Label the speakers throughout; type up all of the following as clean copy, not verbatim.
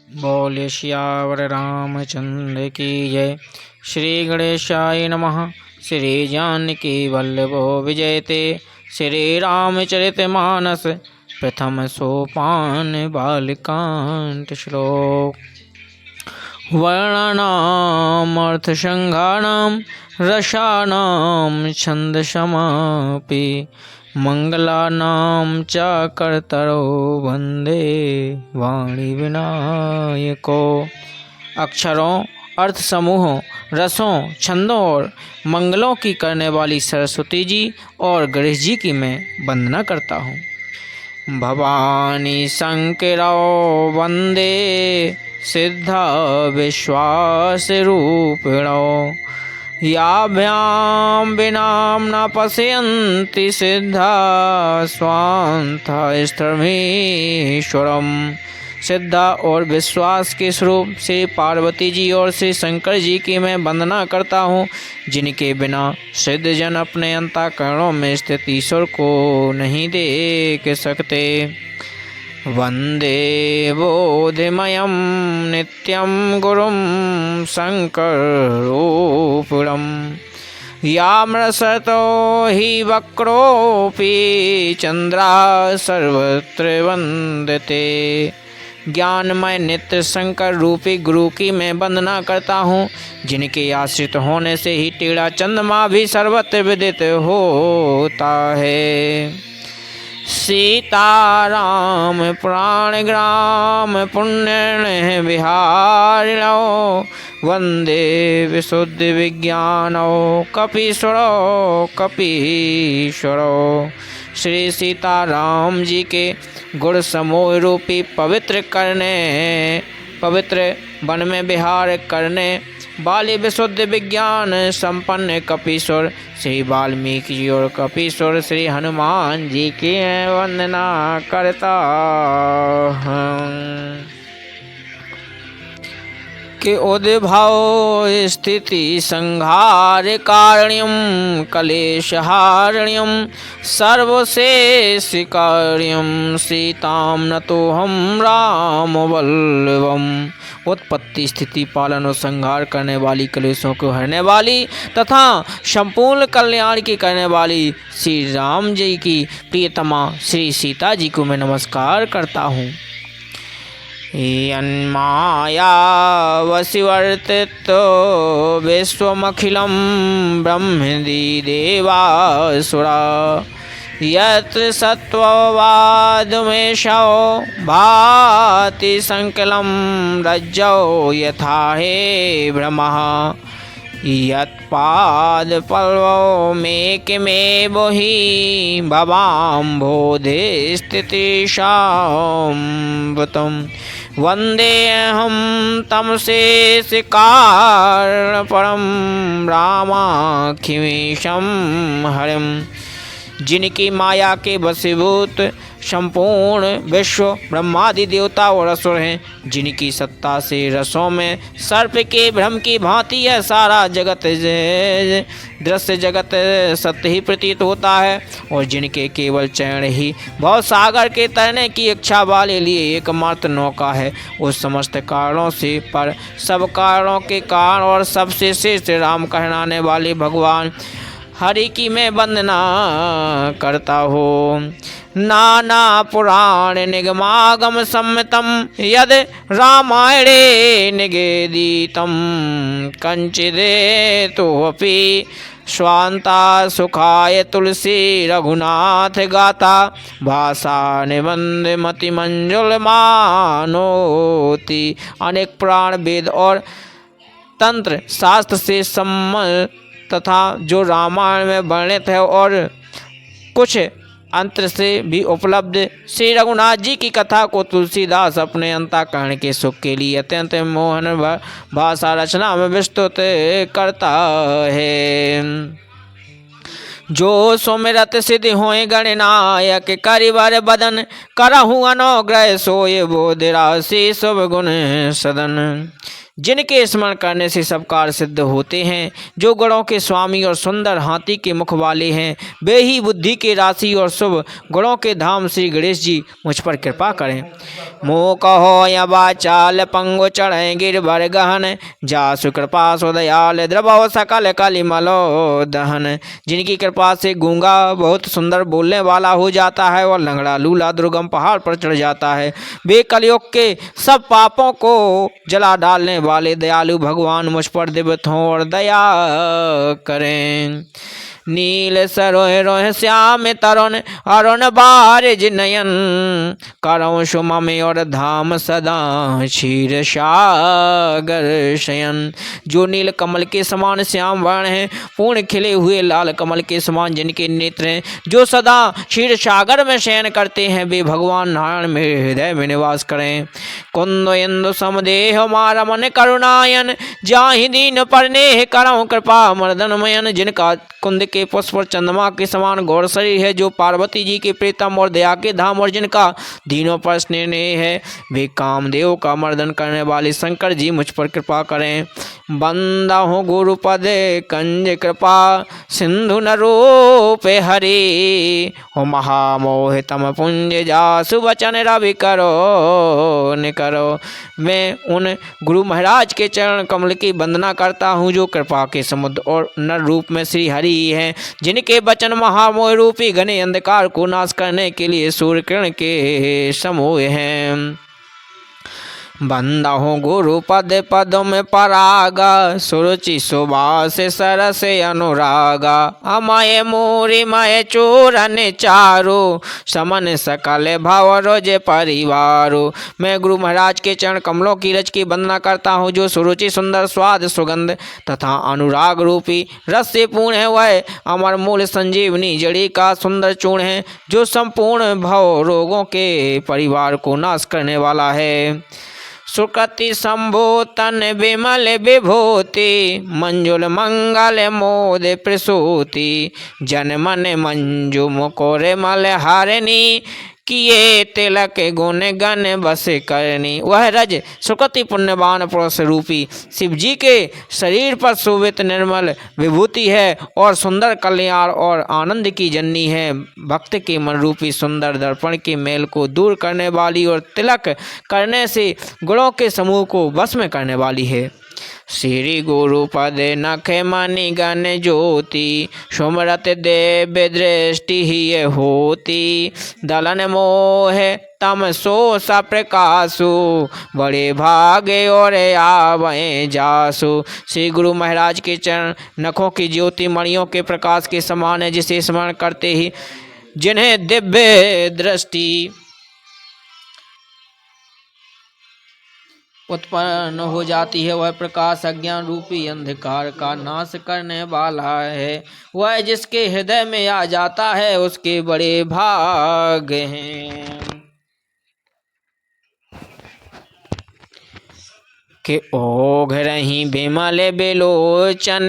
Speaker 1: बोले श्यावर रामचंद्र की जय। श्री गणेशाय नमः। श्री जानकी वल्लभो विजयते। श्री रामचरितमानस प्रथम सोपान बालकांड श्लोक। वर्णानाम् अर्थसंज्ञानां रसानां छन्दसमापि मंगलानां च कर्तरो वंदे वाणी विनायको। अक्षरों, अर्थ समूहों, रसों, छंदों और मंगलों की करने वाली सरस्वती जी और गणेश जी की मैं वंदना करता हूँ। भवानी शंकरो वंदे सिद्धा विश्वास रूपिणो। याभ्यां विनाम न पश्यन्ति सिद्धा स्वान्था स्थमीश्वरम। सिद्धा और विश्वास के स्वरूप श्री पार्वती जी और श्री शंकर जी की मैं वंदना करता हूँ, जिनके बिना सिद्ध जन अपने अंतःकरणों में स्थित ईश्वर को नहीं देख सकते। वंदे बोधिमयं नित्यं गुरुं शंकरोऽपुरं। याम्रसतो हि वक्रोऽपि चंद्रा सर्वत्र वंदते। ज्ञानमय नित्य शंकर रूपी गुरु की मैं वंदना करता हूँ, जिनके आश्रित होने से ही टेढ़ा चंद्रमा भी सर्वत्र विदित होता है। सीताराम प्राणग्राम पुण्य विहारिणो। वंदे विशुद्धि विज्ञानो कपीश्वरो कपीश्वरो। श्री सीताराम जी के गुण समूह रूपी पवित्र वन में विहार करने वाले विशुद्ध विज्ञान संपन्न कपीश्वर श्री वाल्मीकि जी और कपीश्वर श्री हनुमान जी की वंदना करता हूँ। के उद्भव स्थिति संहार कारणियम कलेशहारण्यम सर्वशेष कार्यम सीताम नतोहम राम वल्लभम। उत्पत्ति, स्थिति, पालन और संहार करने वाली, कलेशों को हरने वाली तथा संपूर्ण कल्याण की करने वाली श्री राम जी की प्रियतमा श्री सीता जी को मैं नमस्कार करता हूँ। यन्माया वशिवर्तितो विश्वमखिलं ब्रह्मादि देवासुरा। यत्र सत्त्ववादमेशो भाति संकलं रज्जौ यथा हे भ्रमः। यत्पादपल्लवौ मेकमेव हि भवाम्भोधे स्थितिशाम्बतं। वन्देऽहं तं शेषकारणपरं रामाखिमीशं हरिं। जिनकी माया के वशीभूत संपूर्ण विश्व ब्रह्मादि देवता और असुर हैं, जिनकी सत्ता से रसों में सर्प के भ्रम की भांति यह सारा जगत दृश्य जगत सत्य ही प्रतीत होता है, और जिनके केवल चरण ही बहुत सागर के तैरने की इच्छा वाले लिए एकमात्र नौका है, उस समस्त कारणों से पर सब कारणों के कारण और सबसे श्रेष्ठ राम कहलाने वाले भगवान हरि की मैं वंदना करता हूँ। नाना पुराण निगमागम सम्मितम यद रामायणे निगेदितम कंचिदेतोऽपि स्वान्ता सुखाय तुलसी रघुनाथ गाथा। भाषा निबंध मति मंजुल मानोति। अनेक पुराण वेद और तंत्र शास्त्र से सम्मत तथा जो रामायण में वर्णित है और कुछ अंतर से भी उपलब्ध श्री रघुनाथ जी की कथा को तुलसीदास अपने अंतःकरण के सुख के लिए अत्यंत मोहन भाषा रचना में विस्तृत करता है। जो सुमिरत सिद्धि होए गणनायक करिवर बदन करहु अनुग्रह सोय बोध राशि शुभ गुण सदन। जिनके स्मरण करने से सब कार्य सिद्ध होते हैं। जो गुणों के स्वामी और सुंदर हाथी के मुख वाले हैं, वे ही बुद्धि के राशि और शुभ गुणों के धाम श्री गणेश जी मुझ पर कृपा करें। मोह कहो या बाचाल पंगु चढ़े गिरभर गहन, जासु कृपा सुदयाल द्रवो सकल कलिमलो दहन। जिनकी कृपा से गूंगा बहुत सुंदर बोलने वाला हो जाता है और लंगड़ा लूला दुर्गम पहाड़ पर चढ़ जाता है। वे कलयुग के सब पापों को जला डालने वाले दयालु भगवान मुझ पर दिव्य हों और दया करें। नील सरोह रोह श्याम तरुण अरुण बारिज नयन, करऊँ सुमम और धाम सदा क्षीर सागर शयन। जो नील कमल के समान श्याम वर्ण हैं, पूर्ण खिले हुए लाल कमल के समान जिनके नेत्र हैं, जो सदा क्षीर सागर में शयन करते हैं, वे भगवान नारायण मेरे हृदय में निवास करें। कुंद इंदु समदेह मारा मन करुणायन, जाहि दीन पर नेह करऊँ कृपा मर्दनमयन। जिनका कुंद के पुष्प और चंद्रमा के समान गौर शरीर है, जो पार्वती जी के प्रीतम और दया के धाम और जिनका दीनों पर स्नेह है, वे कामदेव का मर्दन करने वाले शंकर जी मुझ पर कृपा करें। बंदा हूँ गुरुपद कंज कृपा सिंधु न रूप हरि, हो महामोह तम पुंज जासु वचन रवि करो न करो। मैं उन गुरु महाराज के चरण कमल की वंदना करता हूँ, जो कृपा के समुद्र और नर रूप में श्री हरि हैं, जिनके वचन महामोह रूपी घने अंधकार को नाश करने के लिए सूर्य किरण के समूह हैं। बंदा हूँ गुरु पद पद में परागा, सुरुचि सुबास सरस अनुरागा। अमय मूरी मय चूरन चारु, समन सकल भाव रोजे परिवारो। मैं गुरु महाराज के चरण कमलों की रज की वंदना करता हूँ, जो सुरुचि सुंदर स्वाद सुगंध तथा अनुराग रूपी रस से पूर्ण है। वह अमर मूल संजीवनी जड़ी का सुंदर चूर्ण है, जो संपूर्ण भव रोगों के परिवार को नाश करने वाला है। सुकृति संभूतन विमल विभूति, मंजुल मंगल मोद प्रसूति। जन मन मंजु मुकोर मल हारिणी, किए तिलक गुण गण बस करनी। वह रज सुकृति पुण्यवान पुरुष रूपी शिव जी के शरीर पर शोभित निर्मल विभूति है और सुंदर कल्याण और आनंद की जननी है। भक्त के मन रूपी सुंदर दर्पण के मेल को दूर करने वाली और तिलक करने से गुणों के समूह को वश में करने वाली है। श्री गुरु पद नख मणि गण ज्योति, सुमरत देव दृष्टि ही होती। दलन मोह तम सो सप्रकाशु, बड़े भागे और आवे जासु। श्री गुरु महाराज के चरण नखों की ज्योति मणियों के प्रकाश के समान है, जिसे स्मरण करते ही जिन्हें दिव्य दृष्टि उत्पन्न हो जाती है, वह प्रकाश अज्ञान रूपी अंधकार का नाश करने वाला है। वह जिसके हृदय में आ जाता है, उसके बड़े भाग हैं। के ओघ रही बिमल बिलोचन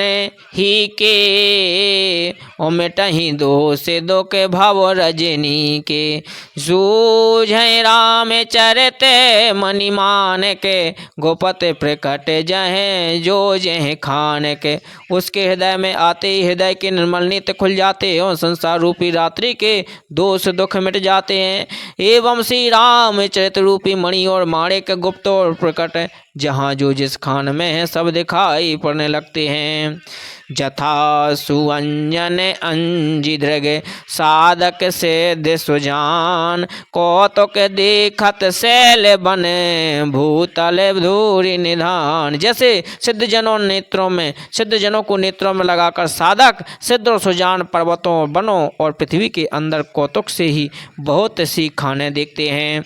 Speaker 1: ही के, ओमिटही दो से दो के भव रजनी के। जूझे राम चरते मणिमान के, गोपत प्रकट जहे जो जह खान के। उसके हृदय में आते ही हृदय के निर्मल नेत्र खुल जाते और संसार रूपी रात्रि के दोष दुख मिट जाते हैं। एवं श्री राम चरित रूपी मणि और माणिक गुप्त और प्रकट जहाँ जो जिस खान में है, सब दिखाई पड़ने लगते हैं। जथा सुअंजन अंजिद्रग साधक सिद्ध सुजान, कौतुक देखत शैल बने भूतल धूरि निधान। जैसे सिद्ध जनों नेत्रों में सिद्ध जनों को नेत्रों में लगाकर साधक सिद्ध और सुजान पर्वतों वनों और पृथ्वी के अंदर कौतुक से ही बहुत सी खाने देखते हैं।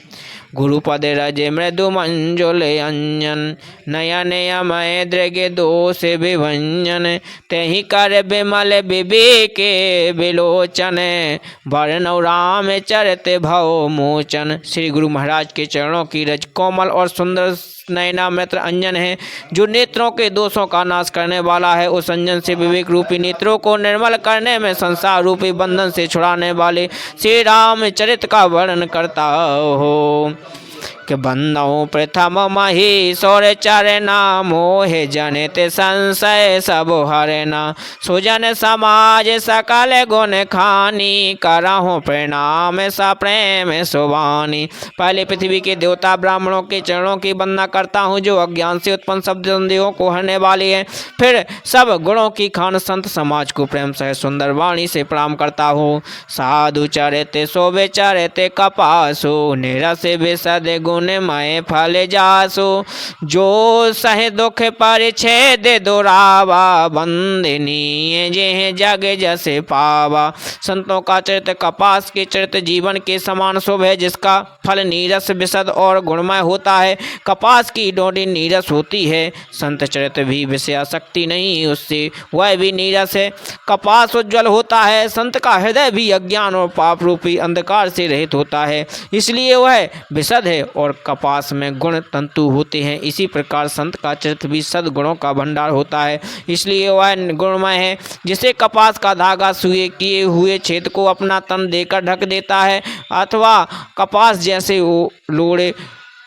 Speaker 1: गुरुपद रज मृदु मंजुल अंजन, नयन अमय दृग दोष विभंजन। तहि कर बिमल विवेके विलोचन, वर्णव राम चरित भव मोचन। श्री गुरु महाराज के चरणों की रज कोमल और सुंदर नयनामृत अंजन है, जो नेत्रों के दोषों का नाश करने वाला है। उस अंजन से विवेक रूपी नेत्रों को निर्मल करने में संसार रूपी बंधन से छुड़ाने वाले श्री राम चरित का वर्णन करता हो। कि बंदो प्रथम महीश्वर चरना मोहे जनित संशय सब हरना सुजन समाज सकल गुण खानी करहु प्रणाम सप्रेम सुबानी। पहले पृथ्वी के देवता ब्राह्मणों के चरणों की वंदना करता हूँ जो अज्ञान से उत्पन्न शब्द संदेहों को हरने वाली है। फिर सब गुणों की खान संत समाज को प्रेम सह सुंदर वाणी से प्रणाम करता हूँ। साधु चरित शोभे चरित कपासु निरस विशद गुण मय फल जासु जो सह दुख परिच्छेद दुरावा वंदनीय जेह जग जसे पावा। संतों का चरित्र कपास के चरित्र जीवन के समान शुभ है जिसका फल नीरस विशद और गुणमय होता है। कपास की डोरी नीरस होती है, संत चरित्र भी विषयासक्ति नहीं उससे वह भी नीरस है। कपास उज्ज्वल होता है, संत का हृदय भी अज्ञान और पाप रूपी अंधकार से रहित होता है इसलिए वह विशद है और कपास में गुण तंतु होते हैं। इसी प्रकार संत का चरित्र भी सद्गुणों का भंडार होता है इसलिए वह गुणमय है। जिसे कपास का धागा सुए किए हुए छेद को अपना तन देकर ढक देता है अथवा कपास जैसे वो लोड़े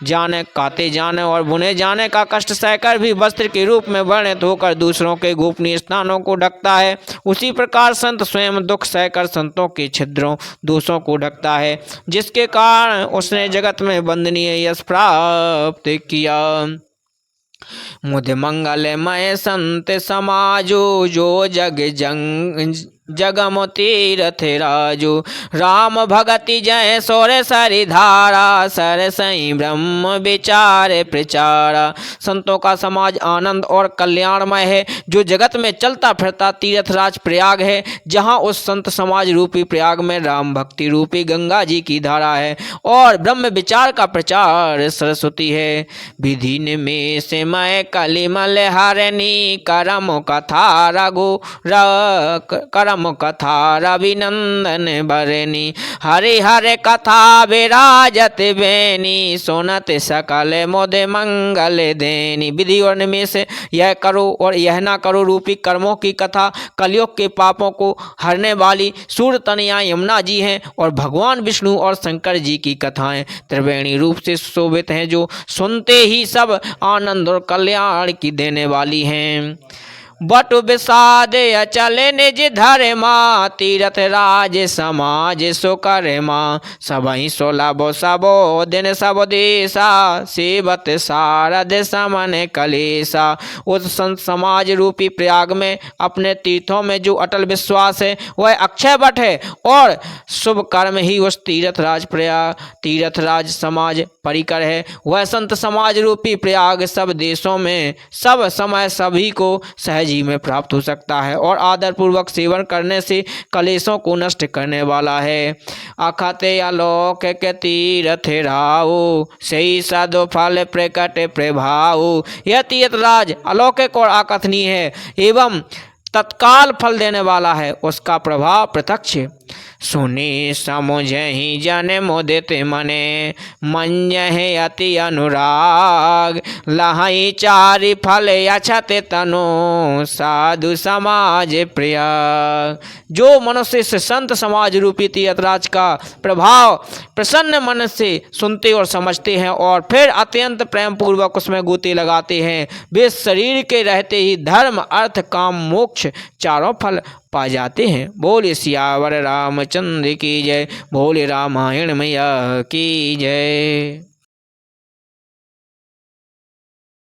Speaker 1: जाने काते जाने और बुने जाने का कष्ट सहकर भी वस्त्र के रूप में वर्णित होकर दूसरों के गोपनीय स्थानों को ढकता है, उसी प्रकार संत स्वयं दुख सहकर संतों के छिद्रों दोषों को ढकता है जिसके कारण उसने जगत में वंदनीय यश प्राप्त किया। मुद मंगलमय संत समाजो जो जगम तीरथ राजो राम भगति जय सोर सरि धारा सर सई ब्रह्म विचार प्रचारा। संतों का समाज आनंद और कल्याणमय है जो जगत में चलता फिरता तीर्थराज प्रयाग है जहाँ उस संत समाज रूपी प्रयाग में राम भक्ति रूपी गंगा जी की धारा है और ब्रह्म विचार का प्रचार सरस्वती है। विधि में से मैं कलिमल हरणी करम कथा रघु करम कथा रविनंदन बरनी हरि हरे कथा विराजत बेनी सुनत सकल मुद मंगल देनी। विधि और निमेष से यह करो और यह ना करो रूपी कर्मों की कथा कलयुग के पापों को हरने वाली सूर्य तनया यमुना जी हैं और भगवान विष्णु और शंकर जी की कथाएं त्रिवेणी रूप से शोभित हैं जो सुनते ही सब आनंद और कल्याण की देने वाली हैं। बटु विषाद अचल निज धर्मा तीरथ राज समाज सुकर्मा सबहि सोलभो सबो दिन सब देशा सेवत सारद समन कलेसा। उस संत समाज रूपी प्रयाग में अपने तीर्थों में जो अटल विश्वास है वह अक्षय वट है और शुभ कर्म ही उस तीर्थराज समाज परिकर है। वह संत समाज रूपी प्रयाग सब देशों में सब समय सभी को सहज ही में प्राप्त हो सकता है और आदर पूर्वक सेवन करने से कलेशों को नष्ट करने वाला है। अखते आलोक के तीर्थ राऊ सही साधो फल प्रकट प्रभाऊ। यह तीर्थराज अलौकिक और अकथनीय है एवं तत्काल फल देने वाला है, उसका प्रभाव प्रत्यक्ष। सुनी समुझहि जन मुदित मने मंजहि अति अनुराग लहई चारि फल अछत तनु साधु समाज प्रिया। जो मनुष्य इस संत समाज रूपी तीर्थराज का प्रभाव प्रसन्न मन से सुनते और समझते हैं और फिर अत्यंत प्रेम पूर्वक उसमें गोते लगाते हैं वे शरीर के रहते ही धर्म अर्थ काम मोक्ष चारों फल पा जाते हैं। बोले सियावर रामचंद्र की जय, बोले रामायण मैया की जय।